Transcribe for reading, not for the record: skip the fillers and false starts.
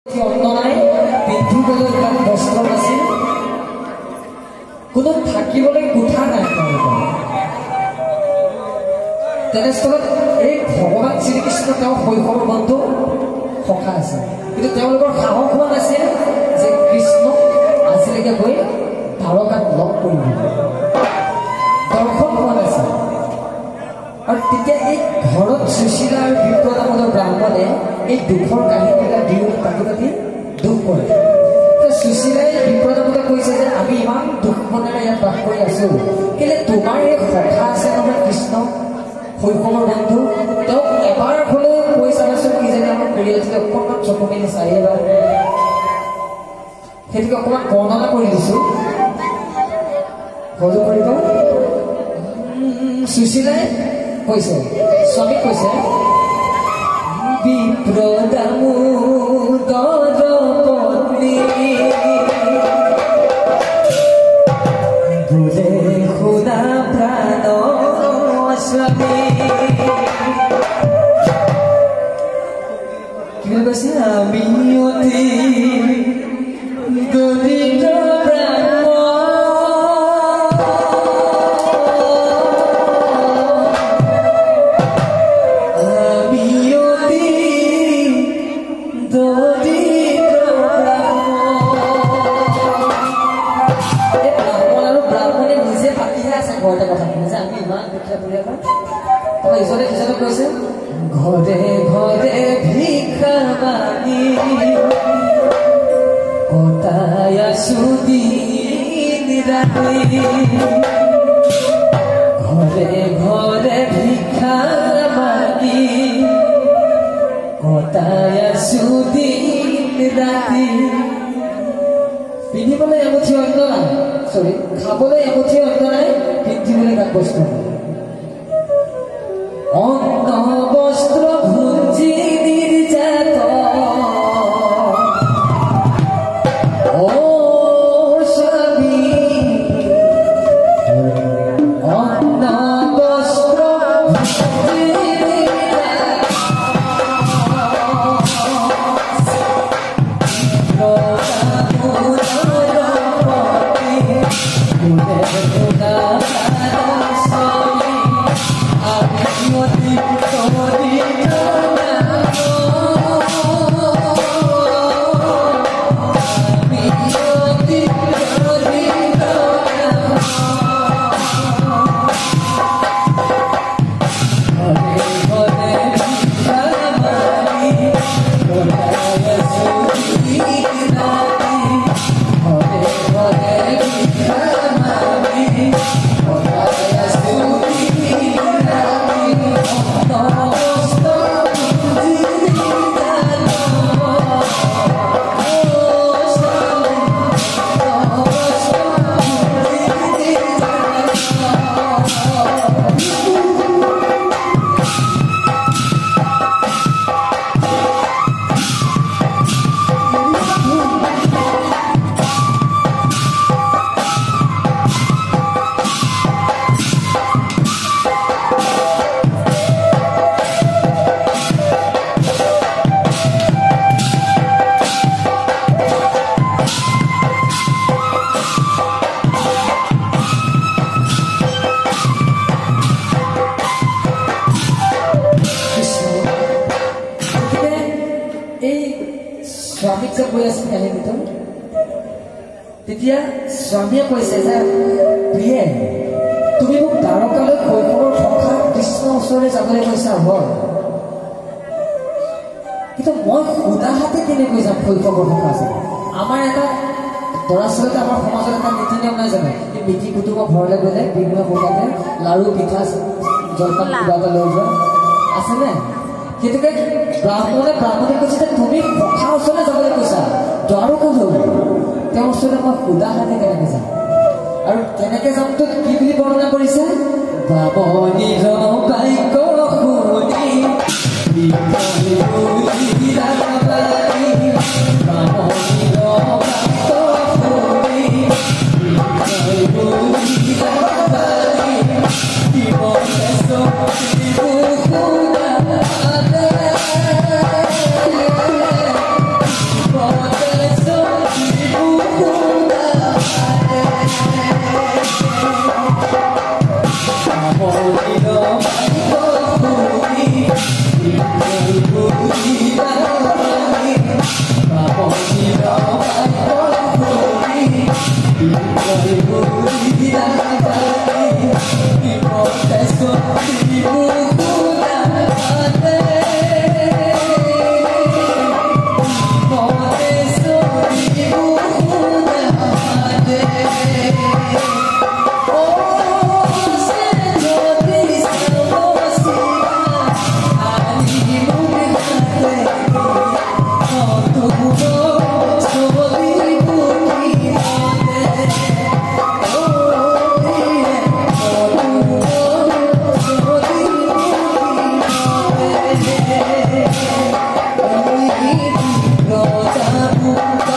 অন্যনাই পিন্ধিবলৈ ইমান বস্ত্ৰ নাছিল, কোনো থাকিবলৈ কোঠা নাই তেওঁলোকৰ। তেনেস্থলত এই ভগৱান শ্ৰীকৃষ্ণ তেওঁৰ শৈশৱৰ বন্ধু সখা আছিল, কিন্তু তেওঁলোকৰ সাহস হোৱা নাছিল যে কৃষ্ণক আজিলৈকে গৈ দ্বাৰকাত লগ কৰিব, দৰ্শন হোৱা নাছিল। আৰু তেতিয়া এই ঘৰত সুশীলা আৰু বিপ্ৰদামোদৰ ব্ৰাহ্মণে এই দুখৰ কাহিনীবিলাক দুয়ো পাতি পাতি দুখ কৰে। সুশীলাই বিপ্ৰদামোদক কৈছে যে আমি ইমান দুখ মনেৰে ইয়াত বাস কৰি আছো, কেলে তোমাৰ এই সখা আছে নহয় কৃষ্ণ শৈশৱৰ বন্ধু, তেওঁক এবাৰ হ'লেও কৈ চাবাচোন, কিজানি আমাৰ পৰিয়ালটোৱে অকণমান চকু মেলি চাই এবাৰ। সেইটোকে অকণমান বৰ্ণনা কৰি দিছো, সহযোগ কৰিব। সুশীলাই কৈছে, স্বামীক কৈছে, বিপ্ৰদামোদৰ পত্নী বোলে শুনা প্ৰাণ স্বামী, কি বুলি কৈছে, আমি অতি দৰিদ্ৰ কৈছে, ঘৰে ঘৰে ভিক্ষা মাগি কটাই আছো দিন ৰাতি, ঘৰে ঘৰে ভিক্ষা মাগি কটাই আছো দিন ৰাতি। পিন্ধিবলৈ এমুঠি অন্য নাই, খাবলৈ এমুঠি অন্য নাই, পিন্ধিবলৈ গাত বস্তু নাই। অন্ন বস্ত্র ভুঞ্জি নির্যাত ও স্বামী, অন্ন বস্ত্র স্বামীক যে কৈ আছে কাহিনীটো, তেতিয়া স্বামীয়ে কৈছে যে প্ৰিয়ে, তুমি মোক দ্বাৰকালৈ শৈশৱৰ সখা কৃষ্ণৰ ওচৰলৈ যাবলৈ কৈছা হয়, কিন্তু মই সুধা হাতে কেনেকৈ যাম শৈশৱৰ সখা আছে। আমাৰ এটা দৰাচলতে আমাৰ সমাজত এটা নীতি নিয়ম নাই জানো, এই মিতি কুটুমৰ ঘৰলৈ গ'লে বিভিন্ন প্ৰকাৰে লাড়ু পিঠা জলপান কিবা এটা লৈ যোৱা আছেনে। সেইটোকে ব্ৰাহ্মণে কৈছে যে তুমি সখা ওচৰলৈ যাবলৈ কৈছা দ্বাৰকালৈ, তেওঁৰ ওচৰলৈ মই সুধা হাতে কেনেকৈ যাম, আৰু কেনেকৈ যামতো কি বুলি বৰ্ণনা কৰিছে, বামনীৰ বাক্য শুনি Rosa